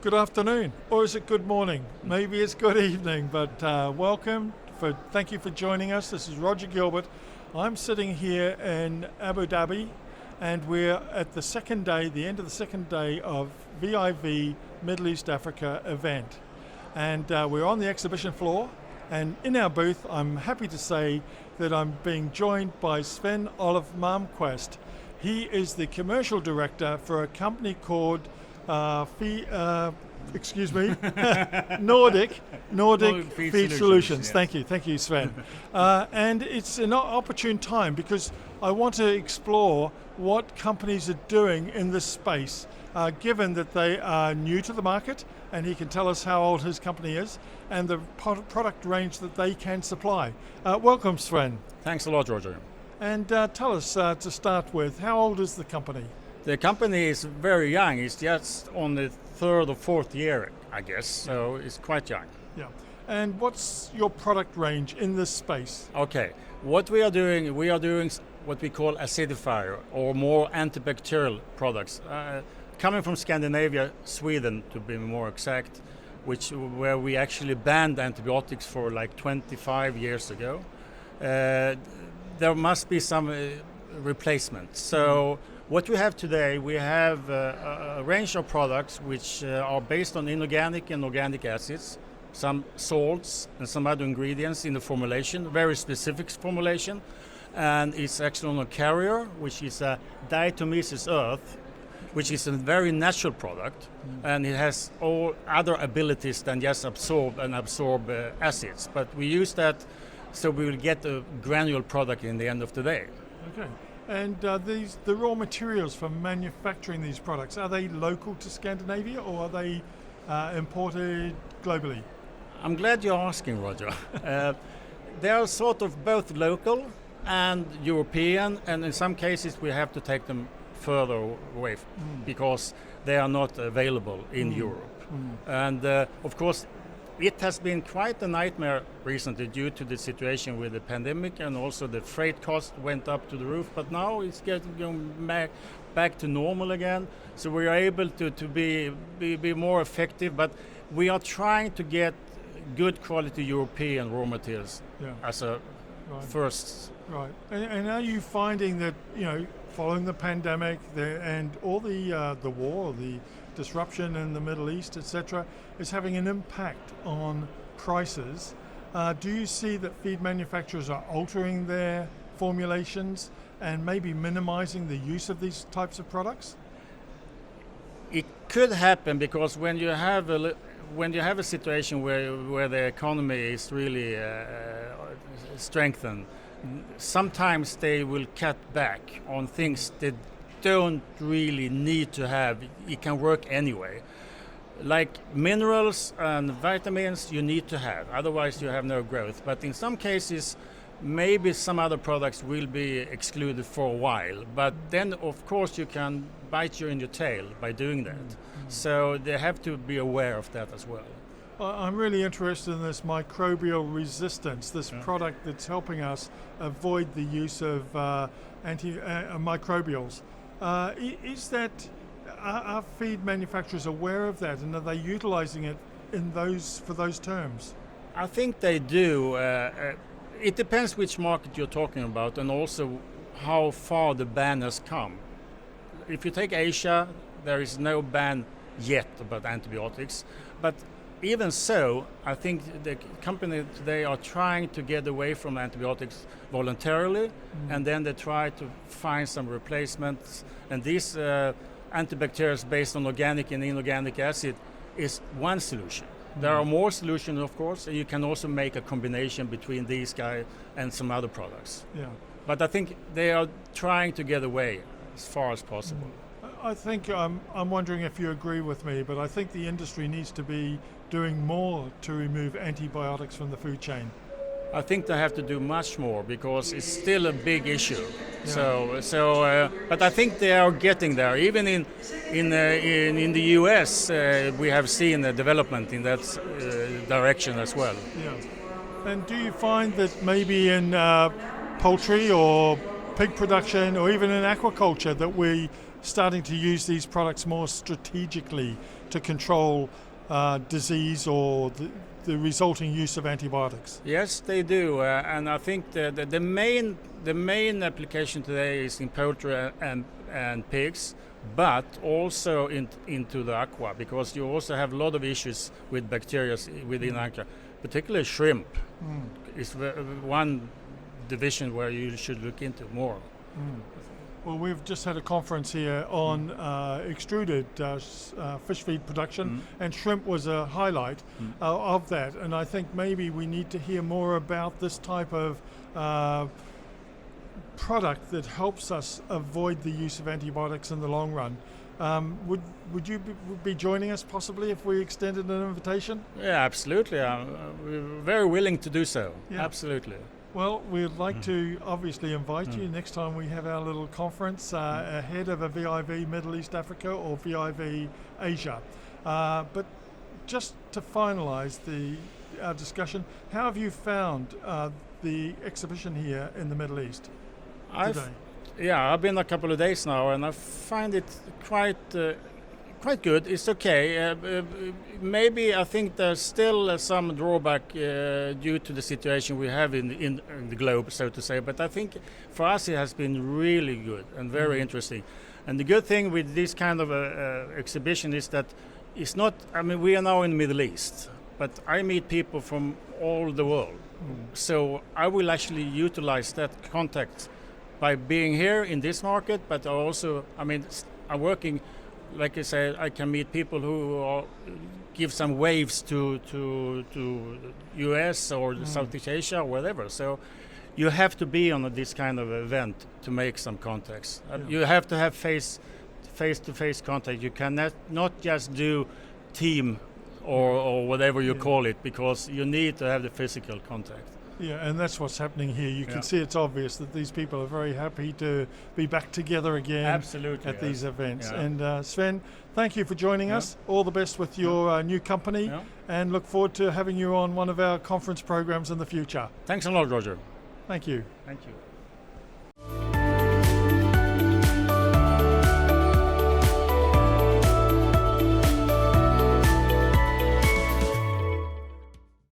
Good afternoon, or is it good morning? Maybe it's good evening, but thank you for joining us. This is Roger Gilbert. I'm sitting here in Abu Dhabi, and we're at the end of the second day of VIV Middle East Africa event. And we're on the exhibition floor, and in our booth, I'm happy to say that I'm being joined by Sven-Olof Malmqvist. He is the commercial director for a company called Nordic Feed Solutions. Yeah. Thank you, Sven. And it's an opportune time because I want to explore what companies are doing in this space, given that they are new to the market, and he can tell us how old his company is and the product range that they can supply. Welcome, Sven. Thanks a lot, Roger. And tell us, to start with, how old is the company? The company is very young. It's just on the third or fourth year, I guess, so it's quite young. Yeah. And what's your product range in this space? Okay, what we are doing what we call acidifier, or more antibacterial products. Coming from Scandinavia, Sweden to be more exact, where we actually banned antibiotics for like 25 years ago. There must be some replacement. So what we have today, we have a range of products which are based on inorganic and organic acids, some salts and some other ingredients in the formulation, very specific formulation. And it's actually on a carrier, which is a diatomaceous earth, which is a very natural product, and it has all other abilities than just absorb acids. But we use that so we will get a granular product in the end of the day. Okay. And the raw materials for manufacturing these products, are they local to Scandinavia or are they imported globally? I'm glad you're asking, Roger. They are sort of both local and European, and in some cases we have to take them further away because they are not available in Europe. And of course, it has been quite a nightmare recently due to the situation with the pandemic, and also the freight cost went up to the roof, but now it's getting back to normal again, so we are able to be more effective, but we are trying to get good quality European raw materials as a first. Right. And are you finding that, following the pandemic and all the war, the disruption in the Middle East, etc., is having an impact on prices? Do you see that feed manufacturers are altering their formulations and maybe minimizing the use of these types of products? It could happen because when you have a situation where the economy is really strengthened, sometimes they will cut back on things that don't really need to have. It can work anyway. Like minerals and vitamins you need to have, otherwise you have no growth. But in some cases, maybe some other products will be excluded for a while. But then of course you can bite you in your tail by doing that. So they have to be aware of that as well. I'm really interested in this microbial resistance, this product that's helping us avoid the use of anti-microbials. Are feed manufacturers aware of that, and are they utilizing it for those terms? I think they do. It depends which market you're talking about, and also how far the ban has come. If you take Asia, there is no ban yet about antibiotics, but even so, I think the company today are trying to get away from antibiotics voluntarily, and then they try to find some replacements. And these antibacterials based on organic and inorganic acid is one solution. There are more solutions, of course, and you can also make a combination between these guys and some other products. Yeah. But I think they are trying to get away as far as possible. I think I'm wondering if you agree with me, but I think the industry needs to be doing more to remove antibiotics from the food chain. I think they have to do much more because it's still a big issue. Yeah. But I think they are getting there. Even in the US, we have seen a development in that direction as well. Yeah. And do you find that maybe in poultry or pig production or even in aquaculture that we starting to use these products more strategically to control disease or the resulting use of antibiotics. Yes, they do, and I think the main application today is in poultry and pigs, but also into the aqua, because you also have a lot of issues with bacteria within aqua, particularly shrimp. Is one division where you should look into more. Well, we've just had a conference here on extruded fish feed production, and shrimp was a highlight of that. And I think maybe we need to hear more about this type of product that helps us avoid the use of antibiotics in the long run. Would you be joining us possibly if we extended an invitation? Yeah, absolutely. We're very willing to do so. Yeah. Absolutely. Well, we'd like to obviously invite you next time we have our little conference ahead of a VIV Middle East Africa or VIV Asia. But just to finalise our discussion, how have you found the exhibition here in the Middle East today? I've been a couple of days now, and I find it quite good. It's okay. Maybe I think there's still some drawback due to the situation we have in the globe, so to say. But I think for us it has been really good and very interesting. And the good thing with this kind of exhibition is that it's not. I mean, we are now in the Middle East, but I meet people from all the world. So I will actually utilize that contact by being here in this market, but also, I mean, I'm working. Like I said, I can meet people who give some waves to US or Southeast Asia or whatever. So you have to be on this kind of event to make some contacts. You have to have face-to-face contact. You cannot not just do team or whatever you call it, because you need to have the physical contact. Yeah, and that's what's happening here. You can see it's obvious that these people are very happy to be back together again at these events. Yeah. And Sven, thank you for joining us. All the best with your new company, and look forward to having you on one of our conference programs in the future. Thanks a lot, Roger. Thank you. Thank you.